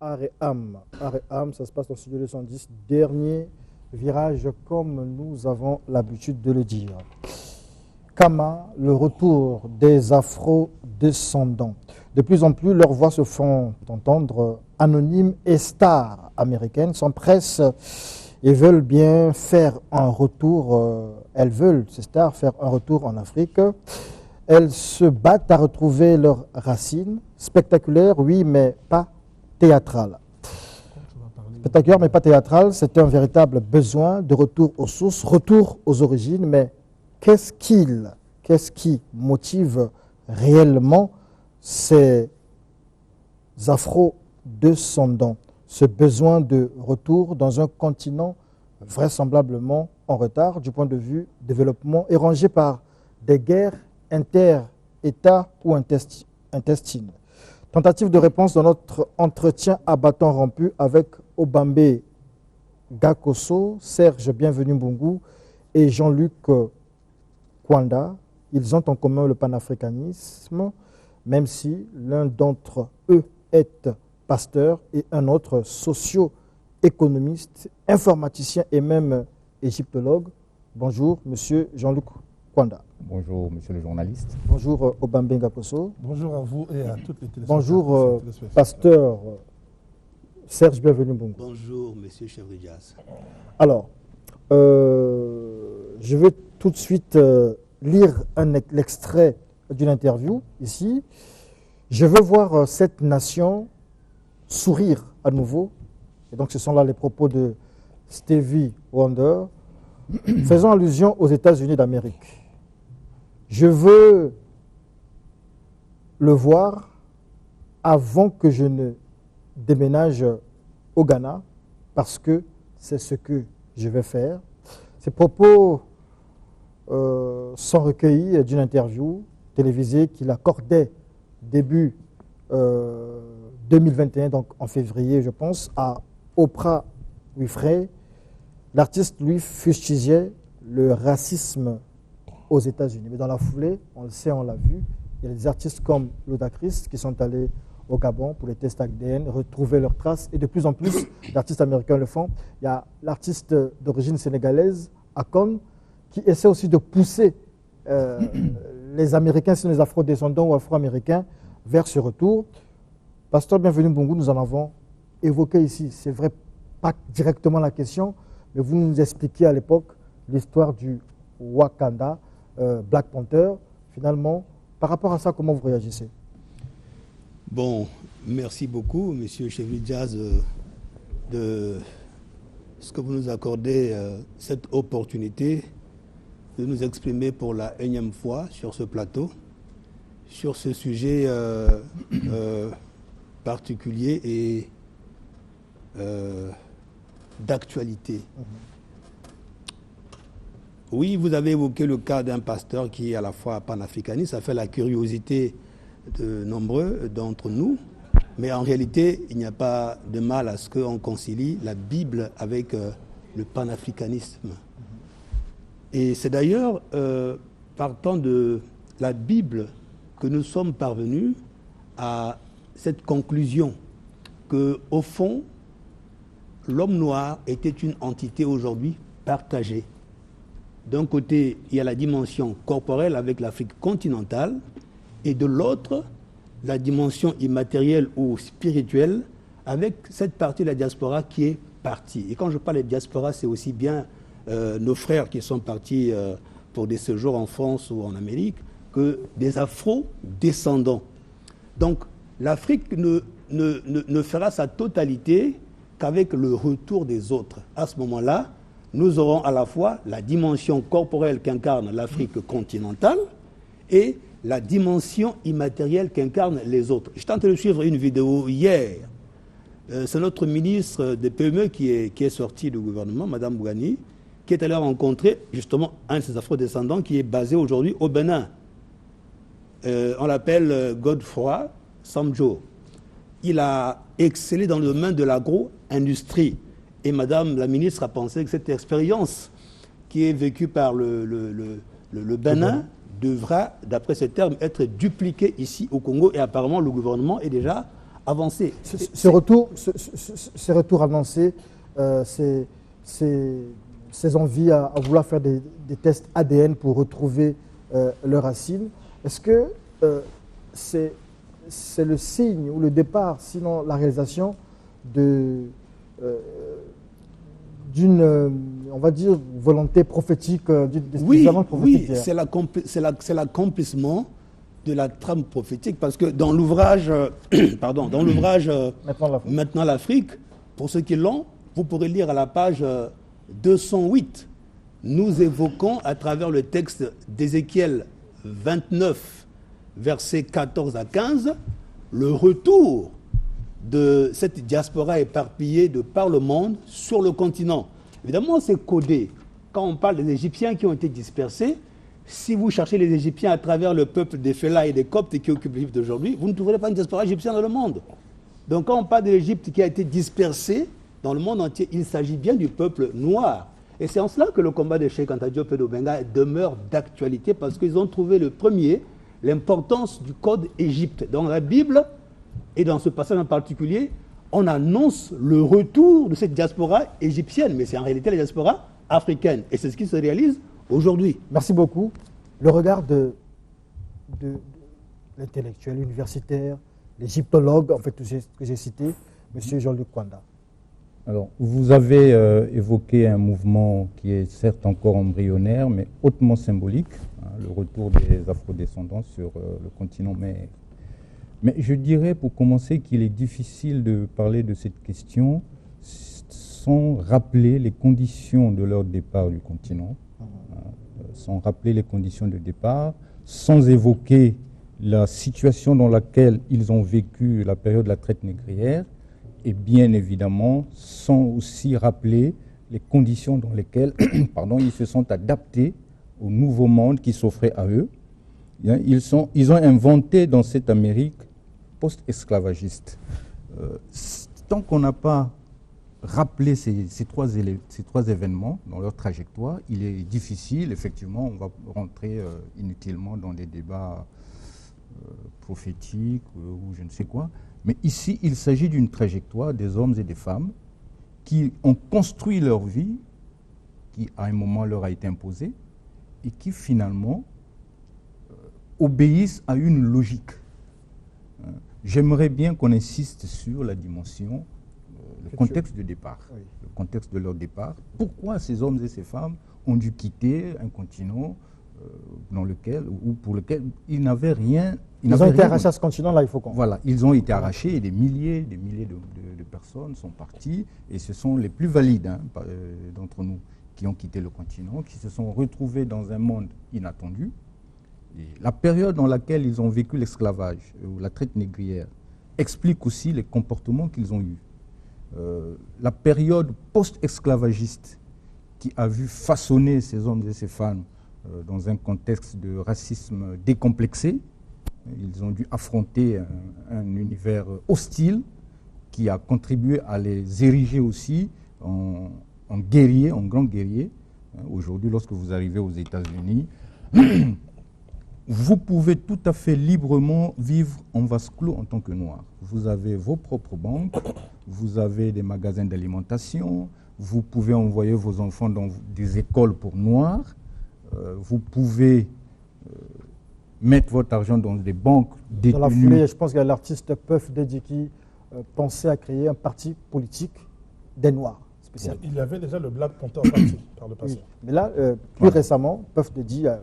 Aréam. Aréam, ça se passe dans le studio 210, dernier virage comme nous avons l'habitude de le dire. Kama, le retour des afro-descendants. De plus en plus, leurs voix se font entendre, anonymes et stars américaines s'empressent et veulent bien faire un retour, elles veulent, ces stars, faire un retour en Afrique. Elles se battent à retrouver leurs racines, spectaculaires, oui, mais pas théâtrales. Spectaculaire, mais pas théâtral, c'est un véritable besoin de retour aux sources, retour aux origines, mais qu'est-ce qui motive réellement ces afro-descendants, ce besoin de retour dans un continent vraisemblablement en retard du point de vue développement et rangé par des guerres inter-États ou intestines. Tentative de réponse dans notre entretien à bâton rompu avec Obambe Gakoso, Serge Bienvenu Mbungu et Jean-Luc Kwanda. Ils ont en commun le panafricanisme, même si l'un d'entre eux est pasteur et un autre socio-économiste, informaticien et même égyptologue. Bonjour, monsieur Jean-Luc Kwanda. Bonjour, monsieur le journaliste. Bonjour, Obambe Gakoso. Bonjour à vous et à toutes les téléspectateurs. Bonjour, pasteur Serge Bienvenu Mbungu. Bonjour, monsieur chef de jazz. Alors, je vais tout de suite lire l'extrait d'une interview ici. Je veux voir cette nation sourire à nouveau. Et donc, ce sont là les propos de Stevie Wonder, faisant allusion aux États-Unis d'Amérique. Je veux le voir avant que je ne déménage au Ghana, parce que c'est ce que je vais faire. Ces propos sont recueillis d'une interview télévisée qu'il accordait début 2021, donc en février, je pense, à Oprah Winfrey. L'artiste, lui, fustigeait le racisme aux États-Unis. Mais dans la foulée, on le sait, on l'a vu, il y a des artistes comme Ludacris qui sont allés au Gabon pour les tests ADN, retrouver leurs traces, et de plus en plus d'artistes américains le font. Il y a l'artiste d'origine sénégalaise, Akon, qui essaie aussi de pousser les Américains, sinon les Afro-descendants ou Afro-Américains, vers ce retour. Pasteur Bienvenu Mbungu, nous en avons évoqué ici. C'est vrai, pas directement la question, mais vous nous expliquiez à l'époque l'histoire du Wakanda, Black Panther. Finalement, par rapport à ça, comment vous réagissez? Bon, merci beaucoup, monsieur chef de jazz, de ce que vous nous accordez cette opportunité de nous exprimer pour la énième fois sur ce plateau, sur ce sujet particulier et d'actualité. Oui, vous avez évoqué le cas d'un pasteur qui est à la fois panafricaniste, ça fait la curiosité de nombreux d'entre nous, mais en réalité, il n'y a pas de mal à ce qu'on concilie la Bible avec le panafricanisme. Et c'est d'ailleurs partant de la Bible que nous sommes parvenus à cette conclusion que, au fond, l'homme noir était une entité aujourd'hui partagée. D'un côté, il y a la dimension corporelle avec l'Afrique continentale, et de l'autre, la dimension immatérielle ou spirituelle avec cette partie de la diaspora qui est partie. Et quand je parle de diaspora, c'est aussi bien nos frères qui sont partis pour des séjours en France ou en Amérique que des afro-descendants. Donc l'Afrique ne fera sa totalité qu'avec le retour des autres. À ce moment-là, nous aurons à la fois la dimension corporelle qu'incarne l'Afrique continentale et la dimension immatérielle qu'incarnent les autres. Je tentais de suivre une vidéo hier. C'est notre ministre des PME qui est sorti du gouvernement, Mme Bougani, qui est allée rencontrer justement un de ces afro-descendants qui est basé aujourd'hui au Bénin. On l'appelle Godefroy Samjo. Il a excellé dans le domaine de l'agro-industrie. Et Madame la ministre a pensé que cette expérience qui est vécue par le Bénin devra, d'après ces termes, être dupliquée ici au Congo. Et apparemment, le gouvernement est déjà avancé. Ce retour annoncé, ces envies à vouloir faire des tests ADN pour retrouver leurs racines, est-ce que c'est le signe ou le départ, sinon la réalisation d'une, on va dire, volonté prophétique, Oui, prophétique. Oui, c'est l'accomplissement de la trame prophétique, parce que dans l'ouvrage, Maintenant l'Afrique, pour ceux qui l'ont, vous pourrez lire à la page 208. Nous évoquons à travers le texte d'Ézéchiel 29, versets 14 à 15, le retour de cette diaspora éparpillée de par le monde sur le continent. Évidemment, c'est codé. Quand on parle des Égyptiens qui ont été dispersés, si vous cherchez les Égyptiens à travers le peuple des Fela et des Coptes qui occupent l'Égypte d'aujourd'hui, vous ne trouverez pas une diaspora égyptienne dans le monde. Donc quand on parle de l'Égypte qui a été dispersée dans le monde entier, il s'agit bien du peuple noir. Et c'est en cela que le combat de Cheikh Anta Diop et d'Obenga demeure d'actualité, parce qu'ils ont trouvé le premier, l'importance du code Égypte. Dans la Bible, et dans ce passage en particulier, on annonce le retour de cette diaspora égyptienne, mais c'est en réalité la diaspora africaine. Et c'est ce qui se réalise aujourd'hui. Merci beaucoup. Le regard de l'intellectuel universitaire, l'égyptologue, en fait, que j'ai cité, M. Jean-Luc Kwanda. Alors, vous avez évoqué un mouvement qui est certes encore embryonnaire, mais hautement symbolique, hein, le retour des afrodescendants sur le continent. Mais je dirais, pour commencer, qu'il est difficile de parler de cette question sans rappeler les conditions de leur départ du continent, sans rappeler les conditions de départ, sans évoquer la situation dans laquelle ils ont vécu la période de la traite négrière, et bien évidemment, sans aussi rappeler les conditions dans lesquelles ils se sont adaptés au nouveau monde qui s'offrait à eux. Ils ont inventé dans cette Amérique post-esclavagiste. Tant qu'on n'a pas rappelé ces trois événements dans leur trajectoire, il est difficile, effectivement, on va rentrer inutilement dans des débats prophétiques ou je ne sais quoi. Mais ici, il s'agit d'une trajectoire des hommes et des femmes qui ont construit leur vie, qui à un moment leur a été imposée, et qui finalement obéissent à une logique. J'aimerais bien qu'on insiste sur la dimension, le contexte de départ, le contexte de leur départ. Pourquoi ces hommes et ces femmes ont dû quitter un continent dans lequel, ou pour lequel ils n'avaient rien. Ils ont été arrachés à ce continent-là, il faut qu'on... Voilà, ils ont été arrachés et des milliers de personnes sont parties, et ce sont les plus valides d'entre nous qui ont quitté le continent, qui se sont retrouvés dans un monde inattendu. Et la période dans laquelle ils ont vécu l'esclavage ou la traite négrière explique aussi les comportements qu'ils ont eus. La période post-esclavagiste qui a vu façonner ces hommes et ces femmes dans un contexte de racisme décomplexé. Ils ont dû affronter un univers hostile qui a contribué à les ériger aussi en guerriers, en grands guerriers. Aujourd'hui, lorsque vous arrivez aux États-Unis, vous pouvez tout à fait librement vivre en vase clos en tant que noir. Vous avez vos propres banques, vous avez des magasins d'alimentation, vous pouvez envoyer vos enfants dans des écoles pour noirs, vous pouvez mettre votre argent dans des banques détenues. Dans la foulée, je pense qu'il y a l'artiste Puff Daddy qui pensait à créer un parti politique des Noirs. Spécialement. Il y avait déjà le Black Panther Party par le passé. Oui. Mais là, plus récemment, Puff Daddy a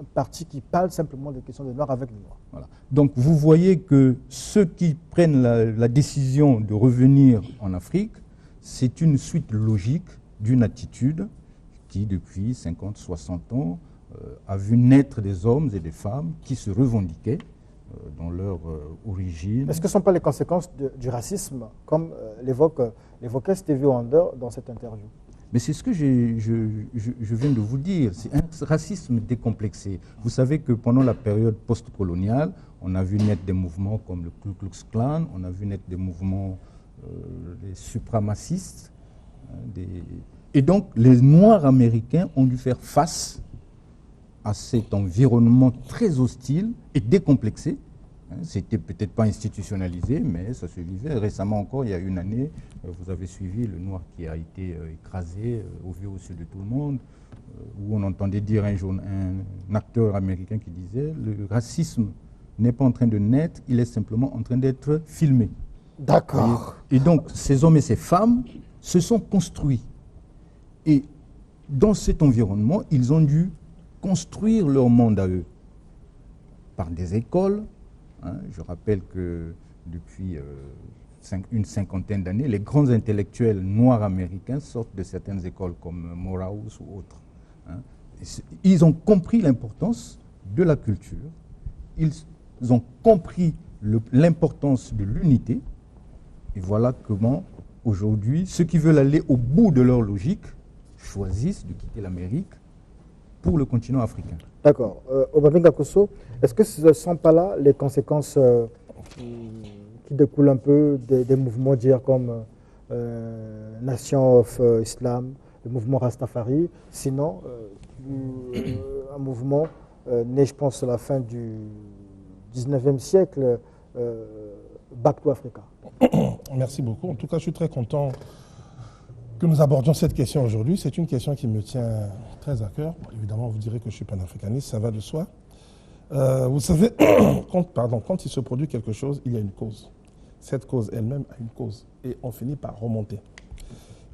un parti qui parle simplement des questions des Noirs avec les Noirs. Voilà. Donc vous voyez que ceux qui prennent la décision de revenir en Afrique, c'est une suite logique d'une attitude qui, depuis 50, 60 ans, a vu naître des hommes et des femmes qui se revendiquaient dans leur origine. Est-ce que ce ne sont pas les conséquences du racisme, comme l'évoquait Stevie Wonder dans cette interview? Mais c'est ce que je viens de vous dire, c'est un racisme décomplexé. Vous savez que pendant la période post-coloniale, on a vu naître des mouvements comme le Ku Klux Klan, on a vu naître des mouvements des suprémacistes. Et donc, les Noirs américains ont dû faire face à cet environnement très hostile et décomplexé C'était peut-être pas institutionnalisé, mais ça se vivait. Récemment encore, il y a une année, vous avez suivi le noir qui a été écrasé au vu au su de tout le monde, où on entendait dire un acteur américain qui disait le racisme n'est pas en train de naître, il est simplement en train d'être filmé. D'accord. Et donc, ces hommes et ces femmes se sont construits. Et dans cet environnement, ils ont dû construire leur monde à eux par des écoles. Je rappelle que depuis une cinquantaine d'années, les grands intellectuels noirs américains sortent de certaines écoles comme Morehouse ou autres. Ils ont compris l'importance de la culture, ils ont compris l'importance de l'unité, et voilà comment aujourd'hui, ceux qui veulent aller au bout de leur logique choisissent de quitter l'Amérique pour le continent africain. D'accord. Obafemi Kosso, est-ce que ce ne sont pas là les conséquences qui découlent un peu des mouvements d'hier comme Nation of Islam, le mouvement Rastafari, sinon un mouvement né, je pense, à la fin du 19e siècle, Back to Africa? Merci beaucoup. En tout cas, je suis très content que nous abordions cette question aujourd'hui. C'est une question qui me tient très à cœur. Bon, évidemment, vous direz que je suis panafricaniste, ça va de soi. Vous savez, quand il se produit quelque chose, il y a une cause. Cette cause elle-même a une cause et on finit par remonter.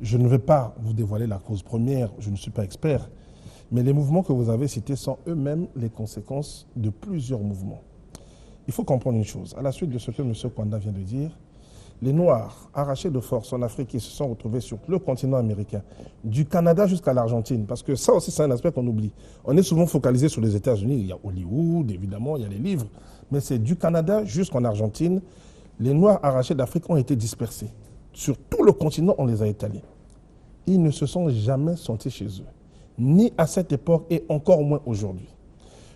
Je ne vais pas vous dévoiler la cause première, je ne suis pas expert, mais les mouvements que vous avez cités sont eux-mêmes les conséquences de plusieurs mouvements. Il faut comprendre une chose, à la suite de ce que M. Kwanda vient de dire, les Noirs arrachés de force en Afrique qui se sont retrouvés sur le continent américain, du Canada jusqu'à l'Argentine, parce que ça aussi c'est un aspect qu'on oublie. On est souvent focalisé sur les États-Unis, il y a Hollywood, évidemment, il y a les livres, mais c'est du Canada jusqu'en Argentine, les Noirs arrachés d'Afrique ont été dispersés. Sur tout le continent, on les a étalés. Ils ne se sont jamais sentis chez eux, ni à cette époque et encore moins aujourd'hui.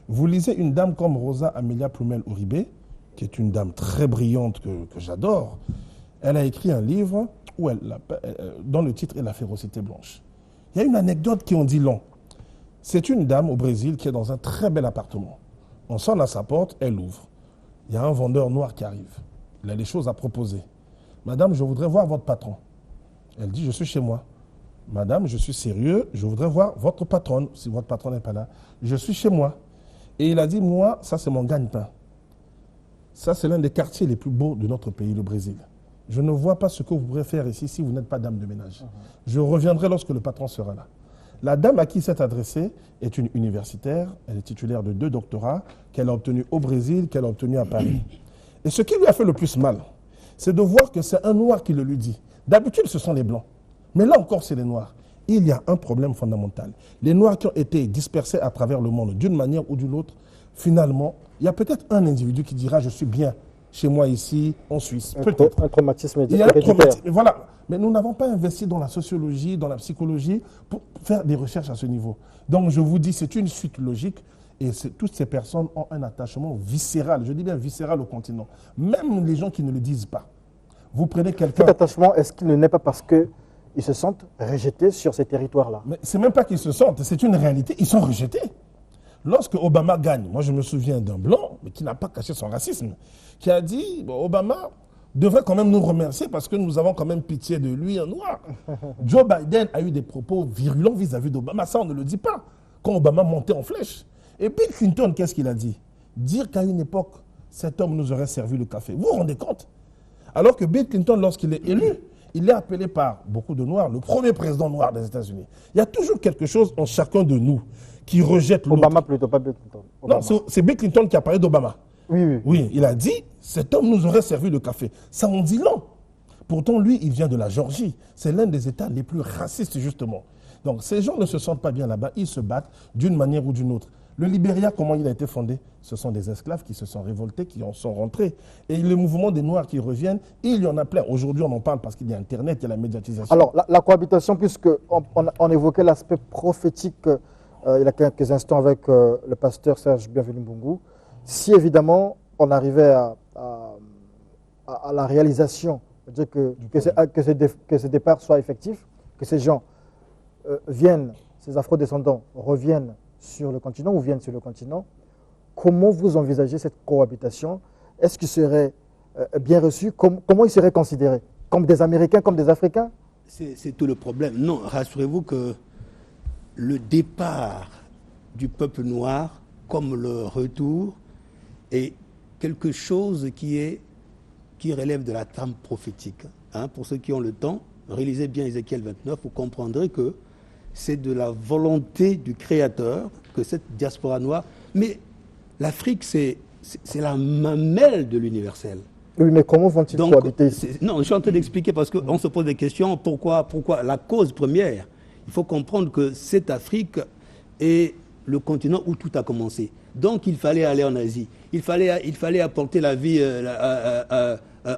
Vous lisez une dame comme Rosa Amelia Plumel Uribe, qui est une dame très brillante que j'adore. Elle a écrit un livre où dont le titre est La férocité blanche. Il y a une anecdote qui en dit long. C'est une dame au Brésil qui est dans un très bel appartement. On sonne à sa porte, elle ouvre. Il y a un vendeur noir qui arrive. Il a des choses à proposer. Madame, je voudrais voir votre patron. Elle dit, je suis chez moi. Madame, je suis sérieux, je voudrais voir votre patronne. Si votre patron n'est pas là, je suis chez moi. Et il a dit, moi, ça c'est mon gagne-pain. Ça c'est l'un des quartiers les plus beaux de notre pays, le Brésil. Je ne vois pas ce que vous pourrez faire ici si vous n'êtes pas dame de ménage. Je reviendrai lorsque le patron sera là. La dame à qui s'est adressée est une universitaire. Elle est titulaire de 2 doctorats qu'elle a obtenus au Brésil, qu'elle a obtenus à Paris. Et ce qui lui a fait le plus mal, c'est de voir que c'est un noir qui le lui dit. D'habitude, ce sont les blancs. Mais là encore, c'est les noirs. Il y a un problème fondamental. Les noirs qui ont été dispersés à travers le monde d'une manière ou d'une autre, finalement, il y a peut-être un individu qui dira « je suis bien chez moi ici, en Suisse ». Peut-être. Un traumatisme Il y a un traumatisme. Voilà. Mais nous n'avons pas investi dans la sociologie, dans la psychologie, pour faire des recherches à ce niveau. Donc je vous dis, c'est une suite logique. Et toutes ces personnes ont un attachement viscéral, je dis bien viscéral au continent. Même les gens qui ne le disent pas. Vous prenez quelqu'un... Cet attachement, est-ce qu'il ne naît pas parce qu'ils se sentent rejetés sur ces territoires-là? Mais c'est même pas qu'ils se sentent, c'est une réalité. Ils sont rejetés. Lorsque Obama gagne, moi je me souviens d'un blanc, mais qui n'a pas caché son racisme, qui a dit, bon, Obama devrait quand même nous remercier parce que nous avons quand même pitié de lui, un noir. Joe Biden a eu des propos virulents vis-à-vis d'Obama, ça on ne le dit pas, quand Obama montait en flèche. Et Bill Clinton, qu'est-ce qu'il a dit? Dire qu'à une époque, cet homme nous aurait servi le café. Vous vous rendez compte? Alors que Bill Clinton, lorsqu'il est élu, il est appelé par beaucoup de Noirs, le premier président noir des États-Unis. Il y a toujours quelque chose en chacun de nous qui rejette l'autre. Obama plutôt, pas Bill Clinton. Obama. Non, c'est Bill Clinton qui a parlé d'Obama. Oui. Oui, il a dit, cet homme nous aurait servi le café. Ça en dit long. Pourtant, lui, il vient de la Géorgie. C'est l'un des États les plus racistes, justement. Donc, ces gens ne se sentent pas bien là-bas. Ils se battent d'une manière ou d'une autre. Le Libéria, comment il a été fondé? Ce sont des esclaves qui se sont révoltés, qui en sont rentrés. Et le mouvement des Noirs qui reviennent, il y en a plein. Aujourd'hui, on en parle parce qu'il y a Internet, il y a la médiatisation. Alors, la cohabitation, puisqu'on évoquait l'aspect prophétique il y a quelques instants avec le pasteur Serge Bienvenu Mbungu, si évidemment on arrivait à la réalisation, c'est-à-dire que ce départ soit effectif, que ces gens viennent, ces afro-descendants reviennent sur le continent ou viennent sur le continent, comment vous envisagez cette cohabitation est-ce qu'ils seraient bien reçus? Comment ils seraient considérés? Comme des Américains, comme des Africains? C'est tout le problème. Non, rassurez-vous que le départ du peuple noir, comme le retour, est quelque chose qui relève de la trame prophétique. Pour ceux qui ont le temps, relisez bien Ézéchiel 29, vous comprendrez que c'est de la volonté du Créateur que cette diaspora noire... Mais l'Afrique, c'est la mamelle de l'universel. Oui, mais comment vont-ils cohabiter ici? Non, je suis en train d'expliquer parce qu'on se pose des questions. Pourquoi la cause première? Il faut comprendre que cette Afrique est le continent où tout a commencé. Donc il fallait aller en Asie. Il fallait apporter la vie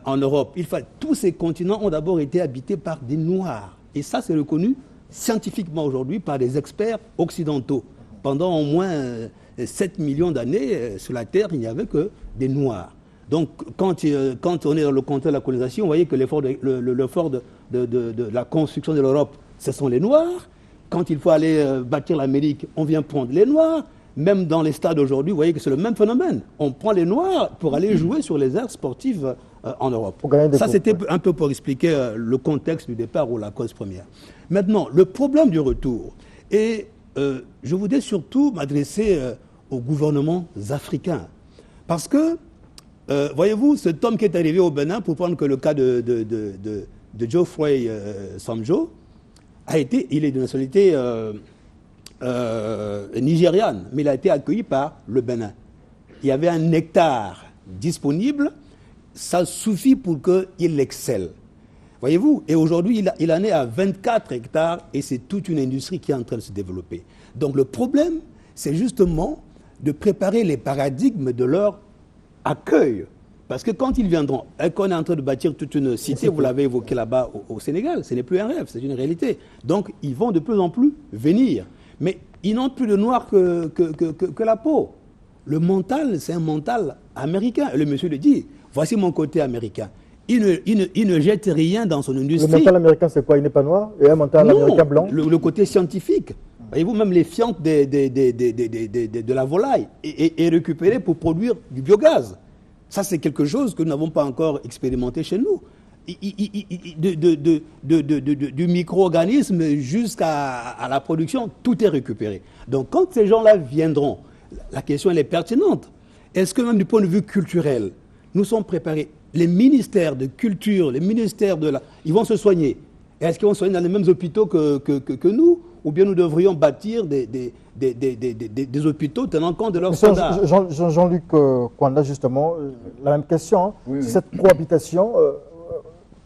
en Europe. Tous ces continents ont d'abord été habités par des Noirs. Et ça, c'est reconnu scientifiquement aujourd'hui par des experts occidentaux. Pendant au moins 7 millions d'années, sur la Terre, il n'y avait que des Noirs. Donc, quand on est dans le contexte de la colonisation, vous voyez que l'effort de la construction de l'Europe, ce sont les Noirs. Quand il faut aller bâtir l'Amérique, on vient prendre les Noirs. Même dans les stades aujourd'hui, vous voyez que c'est le même phénomène. On prend les Noirs pour aller jouer sur les aires sportives en Europe. Ça, c'était un peu pour expliquer le contexte du départ ou la cause première. Maintenant, le problème du retour. Et je voudrais surtout m'adresser aux gouvernements africains. Parce que, voyez-vous, cet homme qui est arrivé au Bénin, pour prendre que le cas de Geoffrey Samjo, il est de nationalité nigériane, mais il a été accueilli par le Bénin. Il y avait un hectare disponible, ça suffit pour qu'il excelle. Voyez-vous, et aujourd'hui, il en est à 24 hectares et c'est toute une industrie qui est en train de se développer. Donc le problème, c'est justement de préparer les paradigmes de leur accueil. Parce que quand ils viendront, et qu'on est en train de bâtir toute une cité, vous l'avez évoqué là-bas au Sénégal, ce n'est plus un rêve, c'est une réalité. Donc ils vont de plus en plus venir. Mais ils n'ont plus de noir que la peau. Le mental, c'est un mental américain. Et le monsieur le dit, voici mon côté américain. Il ne jette rien dans son industrie. Le mental américain, c'est quoi? Il n'est pas noir? Et un mental américain blanc? Le côté scientifique. Voyez-vous, même les fientes de la volaille est récupérée pour produire du biogaz. Ça, c'est quelque chose que nous n'avons pas encore expérimenté chez nous. Du micro-organisme jusqu'à la production, tout est récupéré. Donc, quand ces gens-là viendront, la question, elle est pertinente. Est-ce que même du point de vue culturel, nous sommes préparés? Les ministères de culture, les ministères ils vont se soigner. Est-ce qu'ils vont se soigner dans les mêmes hôpitaux que nous? Ou bien nous devrions bâtir des hôpitaux tenant compte de leurs standards? Jean-Luc Kwanda, justement, la même question. Hein. Oui. Cette cohabitation,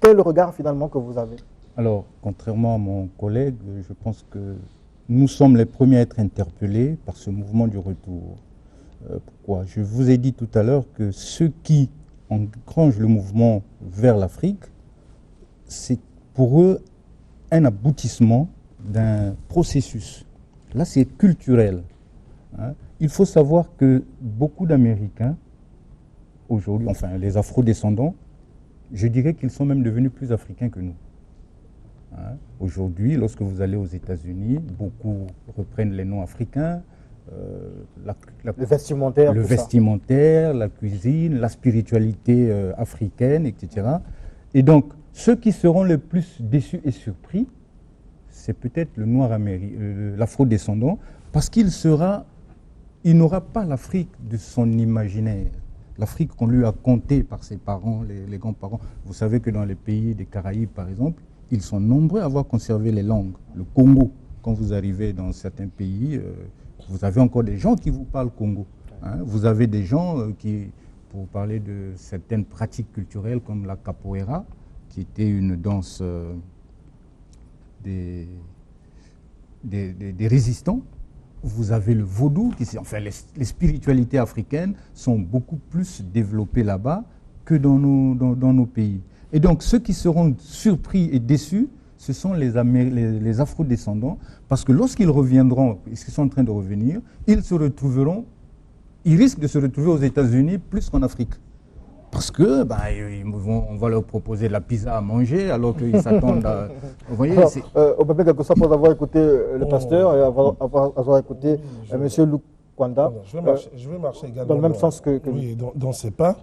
quel est le regard finalement que vous avez? Alors, contrairement à mon collègue, je pense que nous sommes les premiers à être interpellés par ce mouvement du retour. Pourquoi? Je vous ai dit tout à l'heure que ceux qui engrangent le mouvement vers l'Afrique, c'est pour eux un aboutissement d'un processus. Là, c'est culturel. Hein. Il faut savoir que beaucoup d'Américains, aujourd'hui, enfin les afro-descendants, je dirais qu'ils sont même devenus plus africains que nous. Hein. Aujourd'hui, lorsque vous allez aux États-Unis, beaucoup reprennent les noms africains. Le vestimentaire, la cuisine, la spiritualité africaine, etc. Et donc, ceux qui seront le plus déçus et surpris, c'est peut-être le noir l'afro-descendant, parce qu'il n'aura pas l'Afrique de son imaginaire. L'Afrique qu'on lui a contée par ses parents, les grands-parents. Vous savez que dans les pays des Caraïbes, par exemple, ils sont nombreux à avoir conservé les langues. Le Congo, quand vous arrivez dans certains pays, vous avez encore des gens qui vous parlent Congo. Hein. Vous avez des gens qui, pour parler de certaines pratiques culturelles comme la capoeira, qui était une danse des résistants. Vous avez le vaudou, enfin les spiritualités africaines sont beaucoup plus développées là-bas que dans nos pays. Et donc ceux qui seront surpris et déçus, ce sont les afro-descendants, parce que lorsqu'ils reviendront, ils sont en train de revenir, ils risquent de se retrouver aux États-Unis plus qu'en Afrique. Parce que on va leur proposer de la pizza à manger alors qu'ils s'attendent à... Vous voyez, Obabé Gakosa, pour avoir écouté le pasteur et avoir écouté M. Kwanda, je vais marcher également dans le même sens que oui, dans ces pas.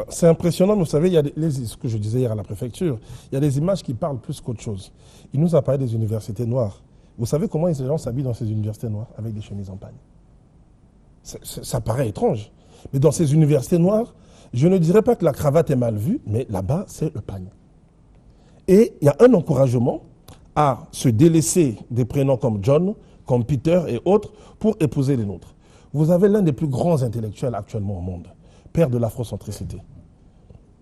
C'est impressionnant, mais vous savez, il y a ce que je disais hier à la préfecture, il y a des images qui parlent plus qu'autre chose. Il nous a parlé des universités noires. Vous savez comment ces gens s'habillent dans ces universités noires avec des chemises en pagne? Ça paraît étrange. Mais dans ces universités noires, je ne dirais pas que la cravate est mal vue, mais là-bas, c'est le pagne. Et il y a un encouragement à se délaisser des prénoms comme John, comme Peter et autres pour épouser les nôtres. Vous avez l'un des plus grands intellectuels actuellement au monde, père de l'afrocentricité.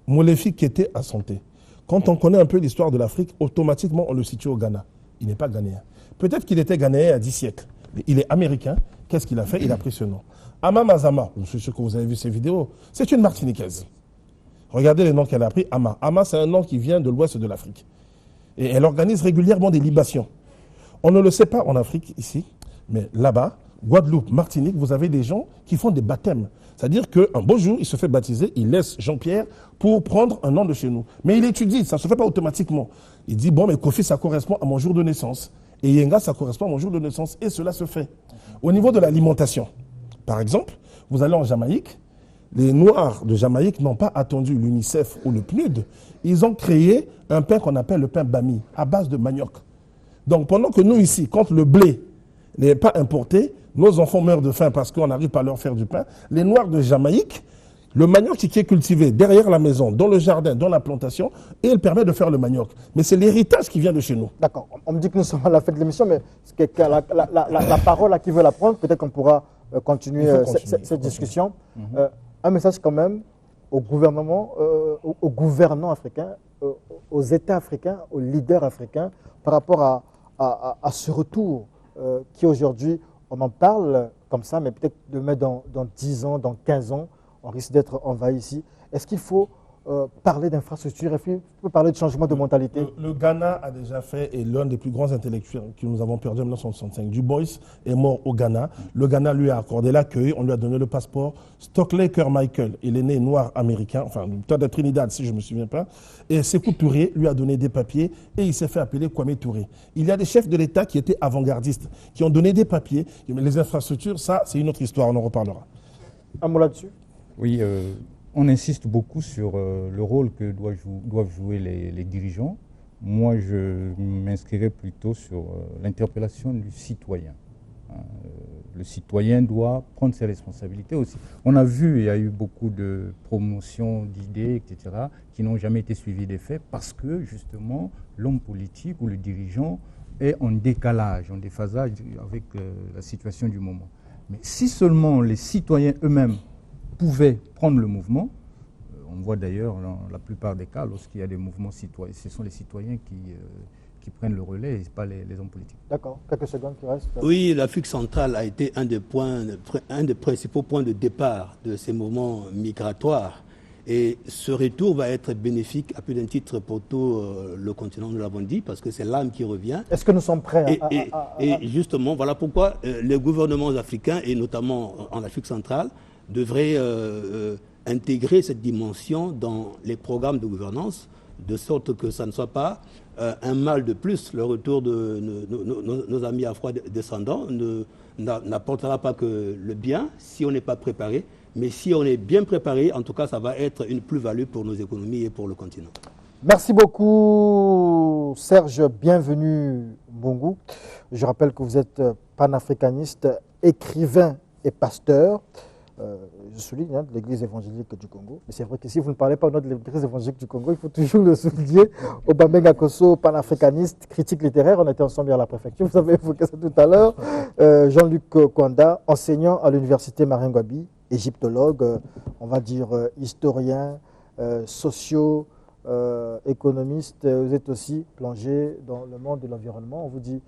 Molefi Kete à Santé. Quand on connaît un peu l'histoire de l'Afrique, automatiquement on le situe au Ghana. Il n'est pas ghanéen. Peut-être qu'il était ghanéen à 10 siècles, mais il est américain. Qu'est-ce qu'il a fait? Il a pris ce nom. Ama Mazama, je suis sûr que vous avez vu ces vidéos, c'est une Martiniquaise. Regardez les noms qu'elle a pris. Ama. Ama, c'est un nom qui vient de l'ouest de l'Afrique. Et elle organise régulièrement des libations. On ne le sait pas en Afrique, ici, mais là-bas, Guadeloupe, Martinique, vous avez des gens qui font des baptêmes. C'est-à-dire qu'un beau jour, il se fait baptiser, il laisse Jean-Pierre pour prendre un nom de chez nous. Mais il étudie, ça ne se fait pas automatiquement. Il dit, bon, mais Kofi, ça correspond à mon jour de naissance. Et Yenga, ça correspond à mon jour de naissance. Et cela se fait. Au niveau de l'alimentation, par exemple, vous allez en Jamaïque, les Noirs de Jamaïque n'ont pas attendu l'UNICEF ou le PNUD. Ils ont créé un pain qu'on appelle le pain bami, à base de manioc. Donc pendant que nous ici, quand le blé n'est pas importé, nos enfants meurent de faim parce qu'on n'arrive pas à leur faire du pain, les Noirs de Jamaïque, le manioc qui est cultivé derrière la maison, dans le jardin, dans la plantation, et il permet de faire le manioc. Mais c'est l'héritage qui vient de chez nous. D'accord. On me dit que nous sommes à la fin de l'émission, mais la parole à qui veut la prendre, peut-être qu'on pourra continuer cette discussion. Un message quand même au gouvernement, aux gouvernants africains, aux États africains, aux leaders africains, par rapport à ce retour qui aujourd'hui, on en parle comme ça, mais peut-être demain, dans 10 ans, dans 15 ans, on risque d'être envahi ici. Est-ce qu'il faut parler d'infrastructure, il faut parler de changement de mentalité? Le Ghana a déjà fait, et l'un des plus grands intellectuels que nous avons perdu en 1965, Du Bois, est mort au Ghana. Le Ghana lui a accordé l'accueil, on lui a donné le passeport. Stockley Carmichael, il est né noir américain, enfin, peut-être de Trinidad si je ne me souviens pas. Et Sékou Touré lui a donné des papiers et il s'est fait appeler Kwame Touré. Il y a des chefs de l'État qui étaient avant-gardistes, qui ont donné des papiers. Mais les infrastructures, ça, c'est une autre histoire, on en reparlera. Un mot là-dessus? Oui, on insiste beaucoup sur le rôle que doivent jouer les dirigeants. Moi, je m'inscrirais plutôt sur l'interpellation du citoyen. Le citoyen doit prendre ses responsabilités aussi. On a vu, il y a eu beaucoup de promotions d'idées, etc., qui n'ont jamais été suivies des faits parce que, justement, l'homme politique ou le dirigeant est en décalage, en déphasage avec la situation du moment. Mais si seulement les citoyens eux-mêmes pouvaient prendre le mouvement, on voit d'ailleurs dans la plupart des cas, lorsqu'il y a des mouvements citoyens, ce sont les citoyens qui prennent le relais et pas les hommes politiques. D'accord, quelques secondes qui restent. Oui, l'Afrique centrale a été un des principaux points de départ de ces mouvements migratoires. Et ce retour va être bénéfique à plus d'un titre pour tout le continent, nous l'avons dit, parce que c'est l'âme qui revient. Est-ce que nous sommes prêts et justement, voilà pourquoi les gouvernements africains, et notamment en Afrique centrale, devraient intégrer cette dimension dans les programmes de gouvernance, de sorte que ça ne soit pas un mal de plus. Le retour de nos amis afro-descendants n'apportera pas que le bien si on n'est pas préparé. Mais si on est bien préparé, en tout cas, ça va être une plus-value pour nos économies et pour le continent. Merci beaucoup, Serge. Bienvenue, Mbongu. Je rappelle que vous êtes panafricaniste, écrivain et pasteur. Je souligne de l'Église évangélique du Congo. Mais c'est vrai que si vous ne parlez pas au nom de l'Église évangélique du Congo, il faut toujours le souligner. Obamenga Kosso, panafricaniste, critique littéraire. On était ensemble à la préfecture. Vous avez évoqué ça tout à l'heure. Jean-Luc Kwanda, enseignant à l'université Maringouabi, égyptologue, on va dire historien, socio-économiste. Vous êtes aussi plongé dans le monde de l'environnement. On vous dit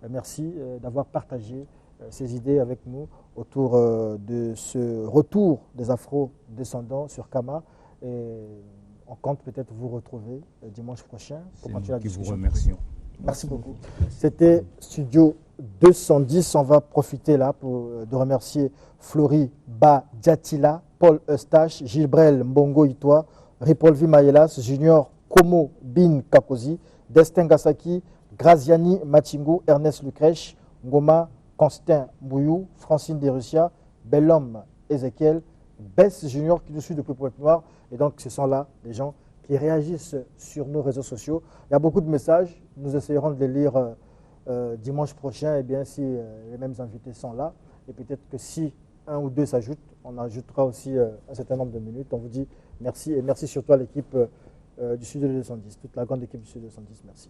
merci d'avoir partagé ces idées avec nous autour de ce retour des Afro-descendants sur Kama. Et on compte peut-être vous retrouver dimanche prochain pour continuer la discussion. Vous remercions. Merci beaucoup. C'était Studio 210. On va profiter là de remercier Flori Badiatila, Paul Eustache, Gilbrel Mbongo Itoa, Ripolvi Mayelas, Junior Komo Bin Kakozi, Destin Gasaki, Graziani Machingu, Ernest Lucrèche, Ngoma Constant Bouyou, Francine Desrussia, Bellhomme Ezekiel, Bess Junior qui nous suit depuis Pointe-Noire. Et donc, ce sont là des gens qui réagissent sur nos réseaux sociaux. Il y a beaucoup de messages. Nous essayerons de les lire dimanche prochain, et bien si les mêmes invités sont là. Et peut-être que si un ou deux s'ajoutent, on ajoutera aussi un certain nombre de minutes. On vous dit merci et merci surtout à l'équipe du Studio 210, toute la grande équipe du Studio 210. Merci.